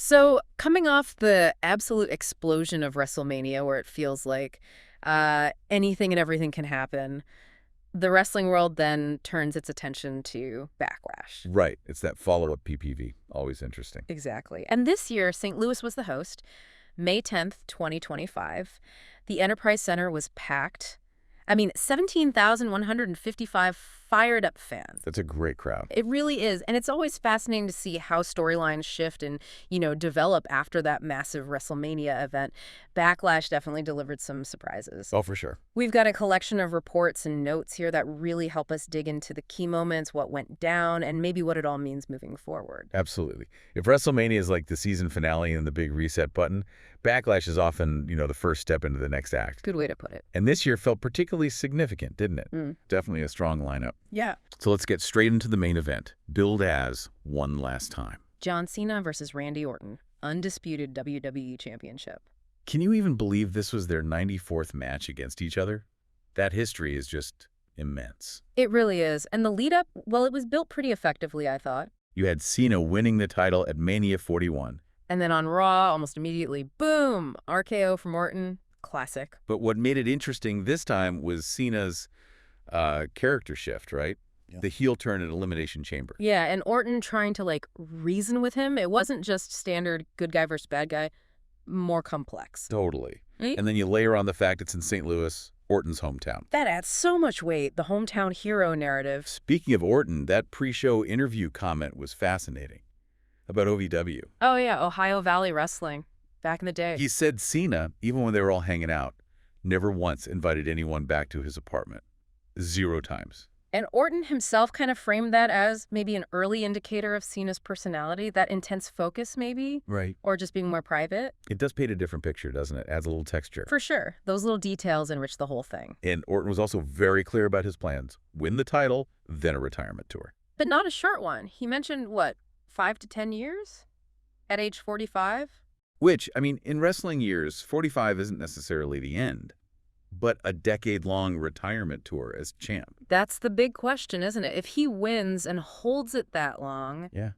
So coming off the absolute explosion of WrestleMania, where it feels like anything and everything can happen, the wrestling world then turns its attention to Backlash. Right. It's that follow-up PPV. Always interesting. Exactly. And this year, St. Louis was the host, May 10th, 2025. The Enterprise Center was packed. I mean, 17,155 fired-up fans. That's a great crowd. It really is. And it's always fascinating to see how storylines shift and, develop after that massive WrestleMania event. Backlash definitely delivered some surprises. Oh, for sure. We've got a collection of reports and notes here that really help us dig into the key moments, what went down, and maybe what it all means moving forward. Absolutely. If WrestleMania is like the season finale and the big reset button, Backlash is often, the first step into the next act. Good way to put it. And this year felt particularly significant, didn't it? Definitely a strong lineup. Yeah. So let's get straight into the main event, billed as One Last Time. John Cena versus Randy Orton, undisputed WWE Championship. Can you even believe this was their 94th match against each other? That history is just immense. It really is. And the lead-up, well, it was built pretty effectively, I thought. You had Cena winning the title at Mania 41. And then on Raw, almost immediately, boom, RKO from Orton. Classic. But what made it interesting this time was Cena's character shift, right? Yeah. The heel turn at Elimination Chamber. Yeah, and Orton trying to, reason with him. It wasn't just standard good guy versus bad guy. More complex. Totally. Right? And then you layer on the fact it's in St. Louis, Orton's hometown. That adds so much weight, the hometown hero narrative. Speaking of Orton, that pre-show interview comment was fascinating about OVW. Oh, yeah, Ohio Valley Wrestling, back in the day. He said Cena, even when they were all hanging out, never once invited anyone back to his apartment. 0 times. And Orton himself kind of framed that as maybe an early indicator of Cena's personality, that intense focus maybe. Right. Or just being more private. It does paint a different picture, doesn't it? Adds a little texture. For sure. Those little details enrich the whole thing. And Orton was also very clear about his plans. Win the title, then a retirement tour. But not a short one. He mentioned, 5 to 10 years? At age 45? Which, in wrestling years, 45 isn't necessarily the end, but a decade-long retirement tour as champ. That's the big question, isn't it? If he wins and holds it that long, yeah,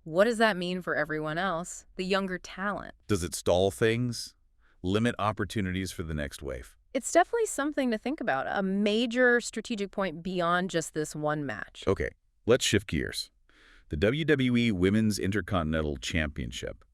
what does that mean for everyone else, the younger talent? Does it stall things? Limit opportunities for the next wave? It's definitely something to think about, a major strategic point beyond just this one match. Okay, let's shift gears. The WWE Women's Intercontinental Championship.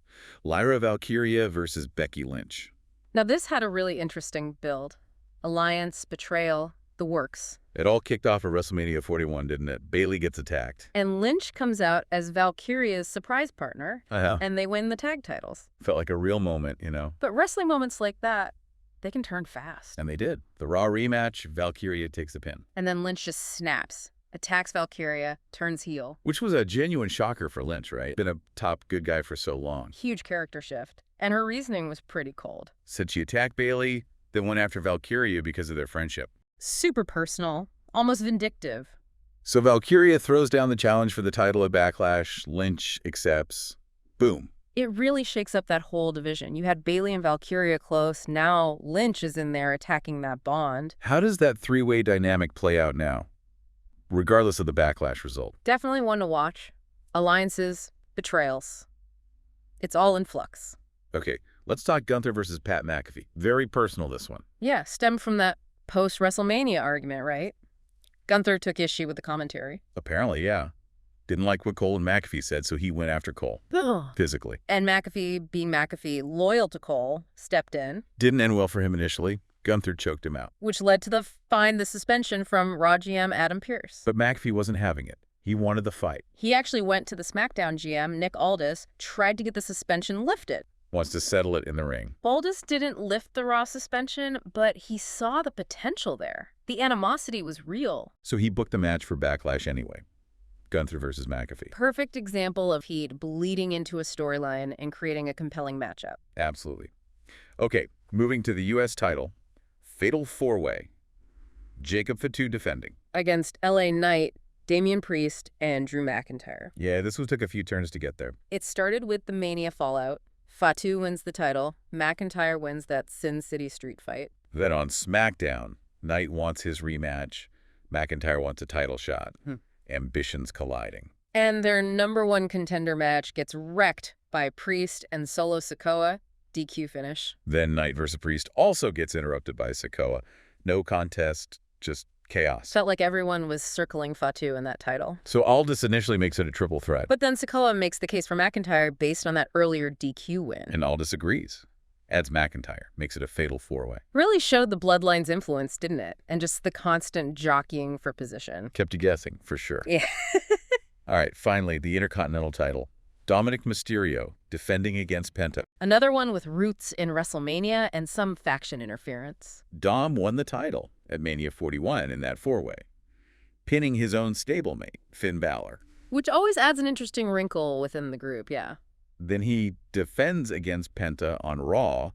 Lyra Valkyria versus Becky Lynch. Now, this had a really interesting build. Alliance, betrayal, the works. It all kicked off at WrestleMania 41, didn't it? Bayley gets attacked. And Lynch comes out as Valkyria's surprise partner, and they win the tag titles. Felt like a real moment, But wrestling moments like that, they can turn fast. And they did. The Raw rematch, Valkyria takes the pin. And then Lynch just snaps, attacks Valkyria, turns heel. Which was a genuine shocker for Lynch, right? Been a top good guy for so long. Huge character shift. And her reasoning was pretty cold. Said she attacked Bayley, then went after Valkyria because of their friendship. Super personal, almost vindictive. So Valkyria throws down the challenge for the title at Backlash. Lynch accepts. Boom. It really shakes up that whole division. You had Bayley and Valkyria close. Now Lynch is in there attacking that bond. How does that three-way dynamic play out now, regardless of the Backlash result? Definitely one to watch. Alliances, betrayals. It's all in flux. Okay, let's talk Gunther versus Pat McAfee. Very personal, this one. Yeah, stemmed from that post-WrestleMania argument, right? Gunther took issue with the commentary. Apparently, yeah. Didn't like what Cole and McAfee said, so he went after Cole. Physically. And McAfee, being McAfee, loyal to Cole, stepped in. Didn't end well for him initially. Gunther choked him out. Which led to the suspension from Raw GM Adam Pearce. But McAfee wasn't having it. He wanted the fight. He actually went to the SmackDown GM, Nick Aldis, tried to get the suspension lifted. Wants to settle it in the ring. Aldis didn't lift the Raw suspension, but he saw the potential there. The animosity was real. So he booked the match for Backlash anyway. Gunther versus McAfee. Perfect example of heat bleeding into a storyline and creating a compelling matchup. Absolutely. Okay, moving to the U.S. title. Fatal 4-way. Jacob Fatu defending. Against LA Knight, Damian Priest, and Drew McIntyre. Yeah, this one took a few turns to get there. It started with the Mania fallout. Fatu wins the title. McIntyre wins that Sin City street fight. Then on SmackDown, Knight wants his rematch. McIntyre wants a title shot. Ambitions colliding. And their #1 contender match gets wrecked by Priest and Solo Sikoa, DQ finish. Then Knight versus Priest also gets interrupted by Sikoa. No contest, just chaos. Felt like everyone was circling Fatu in that title. So Aldis initially makes it a triple threat. But then Sikoa makes the case for McIntyre based on that earlier DQ win. And Aldis agrees. Adds McIntyre. Makes it a fatal four-way. Really showed the Bloodline's influence, didn't it? And just the constant jockeying for position. Kept you guessing, for sure. Yeah. All right, finally, the Intercontinental title. Dominik Mysterio defending against Penta. Another one with roots in WrestleMania and some faction interference. Dom won the title at Mania 41 in that four-way, pinning his own stablemate, Finn Balor. Which always adds an interesting wrinkle within the group, yeah. Then he defends against Penta on Raw,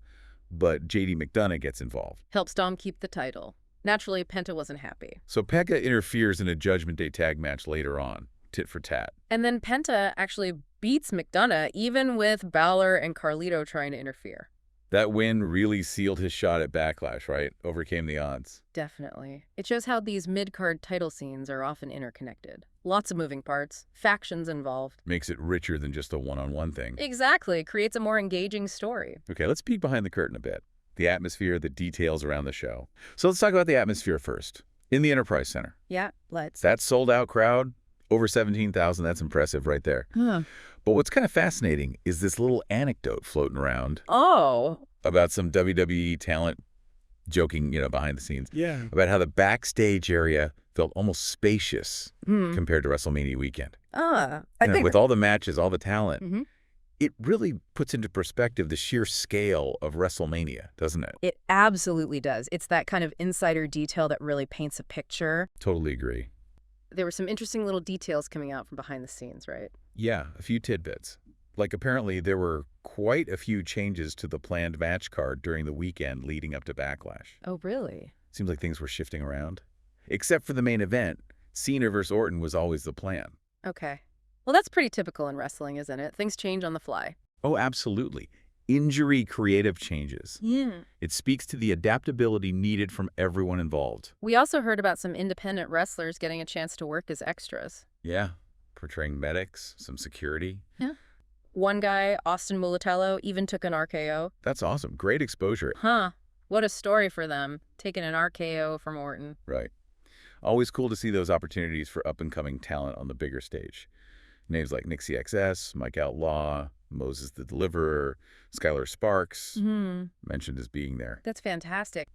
but JD McDonough gets involved. Helps Dom keep the title. Naturally, Penta wasn't happy. So Penta interferes in a Judgment Day tag match later on, tit for tat. And then Penta actually beats McDonough, even with Balor and Carlito trying to interfere. That win really sealed his shot at Backlash, right? Overcame the odds. Definitely. It shows how these mid-card title scenes are often interconnected. Lots of moving parts, factions involved. Makes it richer than just a one-on-one thing. Exactly. Creates a more engaging story. Okay, let's peek behind the curtain a bit. The atmosphere, the details around the show. So let's talk about the atmosphere first. In the Enterprise Center. Yeah, let's. That sold-out crowd, over 17,000, that's impressive right there. Huh. But what's kind of fascinating is this little anecdote floating around. Oh. About some WWE talent joking, behind the scenes. Yeah. About how the backstage area felt almost spacious compared to WrestleMania weekend. I think with all the matches, all the talent, Mhm. it really puts into perspective the sheer scale of WrestleMania, doesn't it? it absolutely does. It's that kind of insider detail that really paints a picture. Totally agree. There were some interesting little details coming out from behind the scenes, right? Yeah, a few tidbits. Like apparently there were quite a few changes to the planned match card during the weekend leading up to Backlash. Oh, really? Seems like things were shifting around. Except for the main event, Cena versus Orton was always the plan. Okay. Well, that's pretty typical in wrestling, isn't it? Things change on the fly. Oh, absolutely. Injury creative changes. Yeah. It speaks to the adaptability needed from everyone involved. We also heard about some independent wrestlers getting a chance to work as extras. Yeah, portraying medics, some security. Yeah. One guy, Austin Mulatello, even took an RKO. That's awesome. Great exposure. Huh. What a story for them, taking an RKO from Orton. Right. Always cool to see those opportunities for up-and-coming talent on the bigger stage. Names like Nick CXS, Mike Outlaw, Moses the Deliverer, Skylar Sparks, mentioned as being there. That's fantastic.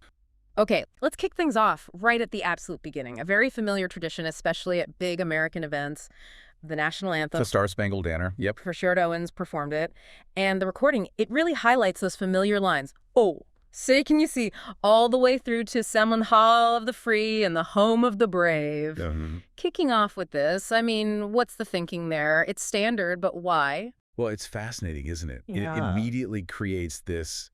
Okay, let's kick things off right at the absolute beginning. A very familiar tradition, especially at big American events. The national anthem. The Star-Spangled Banner. Yep. Rashard Owens performed it. And the recording, it really highlights those familiar lines. Oh, say can you see, all the way through to Salmon Hall of the Free and the home of the brave. Kicking off with this, I mean, what's the thinking there? It's standard, but why? Well, it's fascinating, isn't it? Yeah. It immediately creates this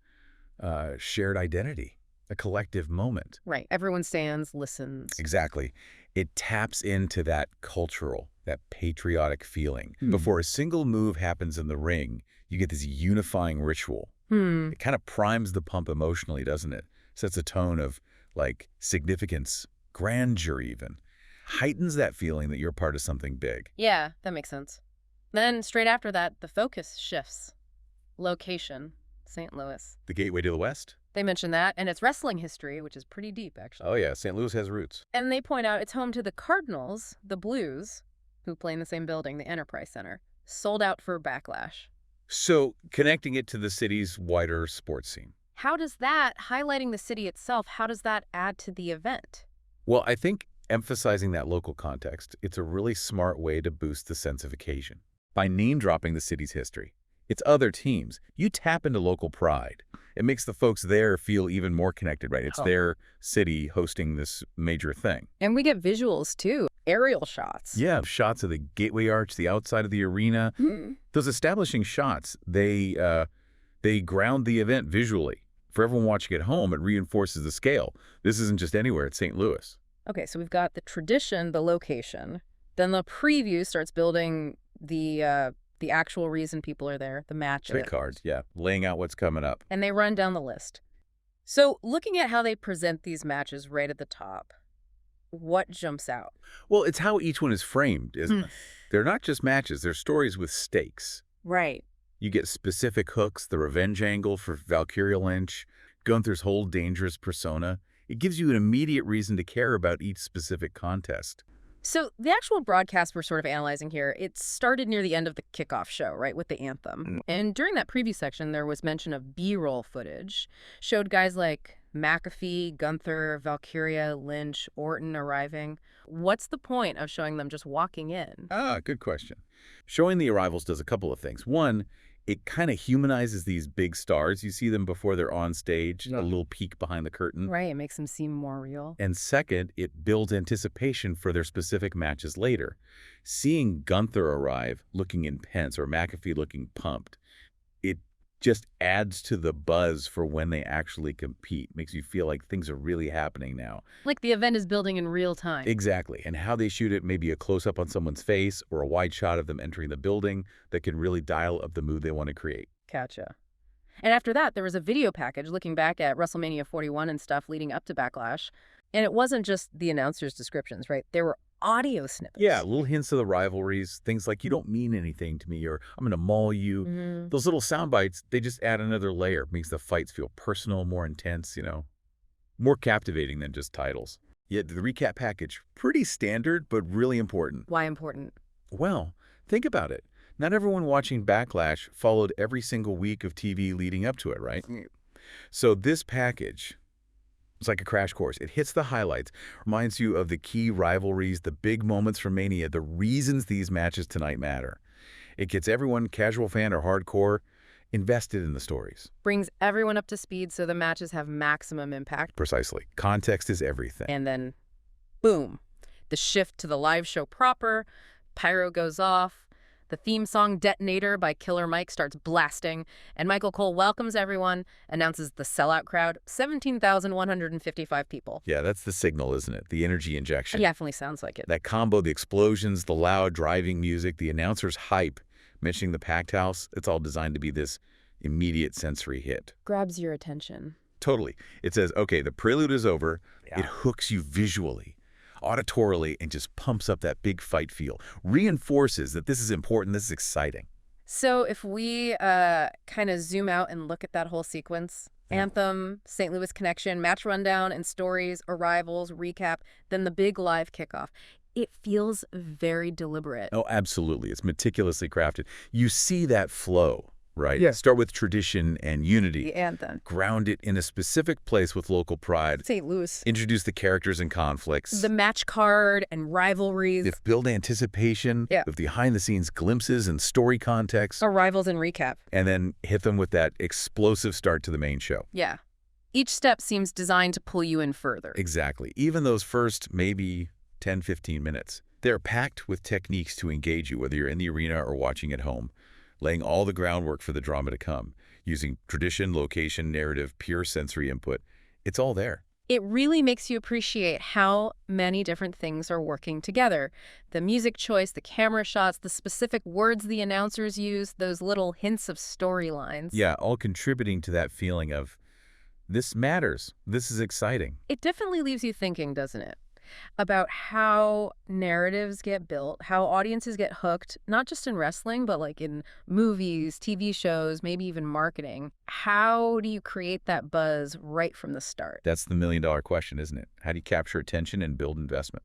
shared identity, a collective moment. Right. Everyone stands, listens. Exactly. It taps into that cultural, that patriotic feeling. Before a single move happens in the ring, you get this unifying ritual. It kind of primes the pump emotionally, doesn't it? Sets a tone of, like, significance, grandeur even. Heightens that feeling that you're part of something big. Yeah, that makes sense. Then, straight after that, the focus shifts. Location, St. Louis. The gateway to the West? They mention that, and it's wrestling history, which is pretty deep, actually. Oh, yeah. St. Louis has roots. And they point out it's home to the Cardinals, the Blues, who play in the same building, the Enterprise Center, sold out for Backlash. So, connecting it to the city's wider sports scene. How does that, highlighting the city itself, how does that add to the event? Well, I think emphasizing that local context, it's a really smart way to boost the sense of occasion. By name-dropping the city's history, its other teams, you tap into local pride. It makes the folks there feel even more connected, right? It's their city hosting this major thing. And we get visuals, too. Aerial shots. Yeah, shots of the gateway arch, the outside of the arena. Those establishing shots, they ground the event visually. For everyone watching at home, it reinforces the scale. This isn't just anywhere, it's St. Louis. Okay, so we've got the tradition, the location. Then the preview starts building the actual reason people are there, the matches. Trick cards, yeah. Laying out what's coming up. And they run down the list. So looking at how they present these matches right at the top, what jumps out? Well, it's how each one is framed, isn't it? They're not just matches, they're stories with stakes. Right. You get specific hooks, the revenge angle for Valkyria Lynch, Gunther's whole dangerous persona. It gives you an immediate reason to care about each specific contest. So the actual broadcast we're sort of analyzing here, it started near the end of the kickoff show, right, with the anthem. And during that preview section, there was mention of B-roll footage. Showed guys like McAfee, Gunther, Valkyria, Lynch, Orton arriving. What's the point of showing them just walking in? Good question. Showing the arrivals does a couple of things. One, it kind of humanizes these big stars. You see them before they're on stage, a little peek behind the curtain. Right, it makes them seem more real. And second, it builds anticipation for their specific matches later. Seeing Gunther arrive looking intense or McAfee looking pumped, it just adds to the buzz for when they actually compete. Makes you feel like things are really happening now. Like the event is building in real time. Exactly. And how they shoot it, maybe a close-up on someone's face or a wide shot of them entering the building that can really dial up the mood they want to create. Gotcha. And after that, there was a video package looking back at WrestleMania 41 and stuff leading up to Backlash. And it wasn't just the announcers' descriptions, right? There were audio snippets. Yeah, little hints of the rivalries, things like you don't mean anything to me or I'm going to maul you. Those little sound bites, they just add another layer. Makes the fights feel personal, more intense, more captivating than just titles. Yet the recap package, pretty standard, but really important. Why important? Well, think about it. Not everyone watching Backlash followed every single week of TV leading up to it, right? So this package, it's like a crash course. It hits the highlights, reminds you of the key rivalries, the big moments from Mania, the reasons these matches tonight matter. It gets everyone, casual fan or hardcore, invested in the stories. Brings everyone up to speed so the matches have maximum impact. Precisely. Context is everything. And then, boom, the shift to the live show proper, pyro goes off, the theme song Detonator by Killer Mike starts blasting, and Michael Cole welcomes everyone, announces the sellout crowd, 17,155 people. Yeah, that's the signal, isn't it? The energy injection. It definitely sounds like it. That combo, the explosions, the loud driving music, the announcer's hype, mentioning the packed house, it's all designed to be this immediate sensory hit. Grabs your attention. Totally. It says, okay, the prelude is over. Yeah. It hooks you visually, auditorily, and just pumps up that big fight feel. Reinforces that this is important, this is exciting. So if we kind of zoom out and look at that whole sequence, Anthem, St. Louis Connection, match rundown and stories, arrivals, recap, then the big live kickoff. It feels very deliberate. Oh, absolutely. It's meticulously crafted. You see that flow, right? Yeah. Start with tradition and unity. The anthem. Ground it in a specific place with local pride. St. Louis. Introduce the characters and conflicts. The match card and rivalries. If build anticipation with behind-the-scenes glimpses and story context. Arrivals and recap. And then hit them with that explosive start to the main show. Yeah. Each step seems designed to pull you in further. Exactly. Even those first maybe 10, 15 minutes. They're packed with techniques to engage you, whether you're in the arena or watching at home, laying all the groundwork for the drama to come, using tradition, location, narrative, pure sensory input. It's all there. It really makes you appreciate how many different things are working together. The music choice, the camera shots, the specific words the announcers use, those little hints of storylines. Yeah, all contributing to that feeling of, this matters, this is exciting. It definitely leaves you thinking, doesn't it? About how narratives get built, how audiences get hooked, not just in wrestling, but like in movies, TV shows, maybe even marketing. How do you create that buzz right from the start? That's the million-dollar question, isn't it? How do you capture attention and build investment?